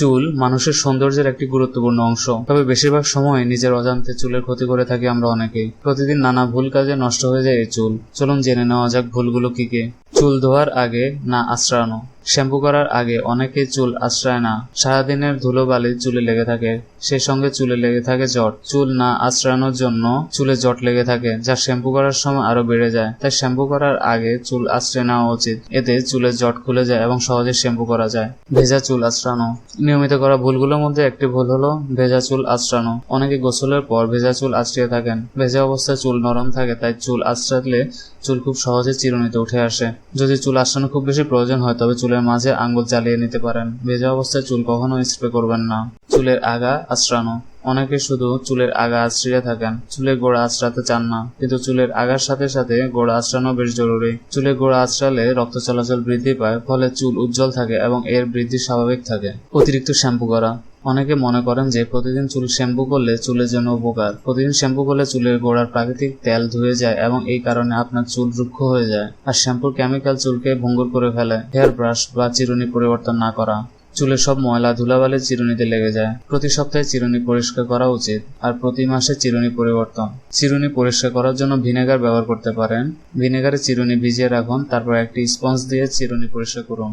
চুল মানুষের সৌন্দর্যের একটি গুরুত্বপূর্ণ অংশ, তবে বেশিরভাগ সময় নিজের অজান্তে চুলের ক্ষতি করে থাকি আমরা অনেকেই। প্রতিদিন নানা ভুল কাজে নষ্ট হয়ে যায় এই চুল। চলুন জেনে নেওয়া যাক ভুলগুলো কি কি। চুল ধোয়ার আগে না আঁচড়ানো। শ্যাম্পু করার আগে অনেকেই চুল আঁচড়ায় না। সারাদিনের ধুলোবালি চুলে লেগে থাকে, সেই সঙ্গে চুলে লেগে থাকে জট। চুল না আঁচড়ানোর জন্য চুলে জট লেগে থাকে, যা শ্যাম্পু করার সময় আরো বেড়ে যায়। তাই শ্যাম্পু করার আগে চুল আঁচড়ে নেওয়া উচিত। এতে চুলের জট খুলে যায় এবং সহজে শ্যাম্পু করা যায়। ভেজা চুল আঁচড়ানো। নিয়মিত করা ভুলগুলোর মধ্যে একটি ভুল হলো ভেজা চুল আঁচড়ানো। অনেকে গোসলের পর ভেজা চুল আঁচড়িয়ে থাকেন। ভেজা অবস্থায় চুল নরম থাকে, তাই চুল আঁচড়ালে চুল খুব সহজে চিরুনিতে উঠে আসে। যদি চুল আঁচড়ানো খুব বেশি প্রয়োজন হয় তবে চুলের মাঝে আঙ্গুল চালিয়ে নিতে পারেন। ভেজা অবস্থায় চুল কখনো স্প্রে করবেন না। চুলের আগা আঁচড়ানো। অনেকে শুধু চুলের আগা আঁচড়িয়ে থাকেন, চুলের গোড়া আঁচড়াতে চান না, কিন্তু চুলের আগার সাথে সাথে গোড়া আঁচড়ানো বেশ জরুরি। চুলের গোড়া আঁচড়ালে রক্ত চলাচল বৃদ্ধি পায়, ফলে চুল উজ্জ্বল থাকে এবং এর বৃদ্ধি স্বাভাবিক থাকে। অতিরিক্ত শ্যাম্পু করা। অনেকে মনে করেন যে প্রতিদিন চুল শ্যাম্পু করলে চুলের জন্য উপকার। প্রতিদিন শ্যাম্পু করলে চুলের গোড়ার প্রাকৃতিক তেল ধুয়ে যায় এবং এই কারণে আপনার চুল রুক্ষ হয়ে যায়। আর শ্যাম্পুর কেমিক্যাল চুলকে ভঙ্গুর করে ফেলে। হেয়ার ব্রাশ বা চিরুনি পরিবর্তন না করা। চুলের সব ময়লা ধুলাবালি চিরুনিতে লেগে যায়। প্রতি সপ্তাহে চিরুনি পরিষ্কার করা উচিত, আর প্রতি মাসে চিরুনি পরিবর্তন। চিরুনি পরিষ্কার করার জন্য ভিনেগার ব্যবহার করতে পারেন। ভিনেগারে চিরুনি ভিজিয়ে রাখুন, তারপর একটি স্পঞ্জ দিয়ে চিরুনি পরিষ্কার করুন।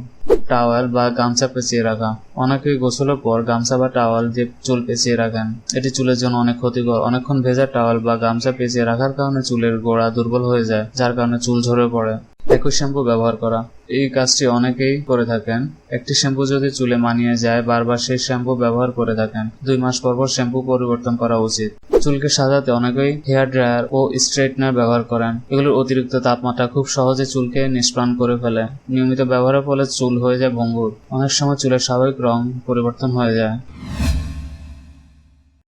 টাওয়াল বা গামছা পেঁচিয়ে রাখা। অনেকেই গোসলের পর গামছা বা টাওয়াল দিয়ে চুল পেঁচিয়ে রাখেন। এটি চুলের জন্য অনেক ক্ষতিকর। অনেকক্ষণ ভেজা টাওয়াল বা গামছা পেঁচিয়ে রাখার কারণে চুলের গোড়া দুর্বল হয়ে যায়, যার কারণে চুল ঝরে পড়ে। একই শ্যাম্পু ব্যবহার করা। এই কাজটি অনেকেই করে থাকেন। একটি শ্যাম্পু যদি চুলে মানিয়ে যায়, বারবার সেই শ্যাম্পু ব্যবহার করে থাকেন। 2 মাস পর পর শ্যাম্পু পরিবর্তন করা উচিত। চুলকে সাজাতে অনেকেই হেয়ার ড্রায়ার ও স্ট্রেটনার ব্যবহার করেন। এগুলোর অতিরিক্ত তাপমাত্রা খুব সহজে চুলকে নিষ্প্রাণ করে ফেলে। নিয়মিত ব্যবহারের ফলে চুল হয়ে যায় ভঙ্গুর। অনেক সময় চুলের স্বাভাবিক রং পরিবর্তন হয়ে যায়।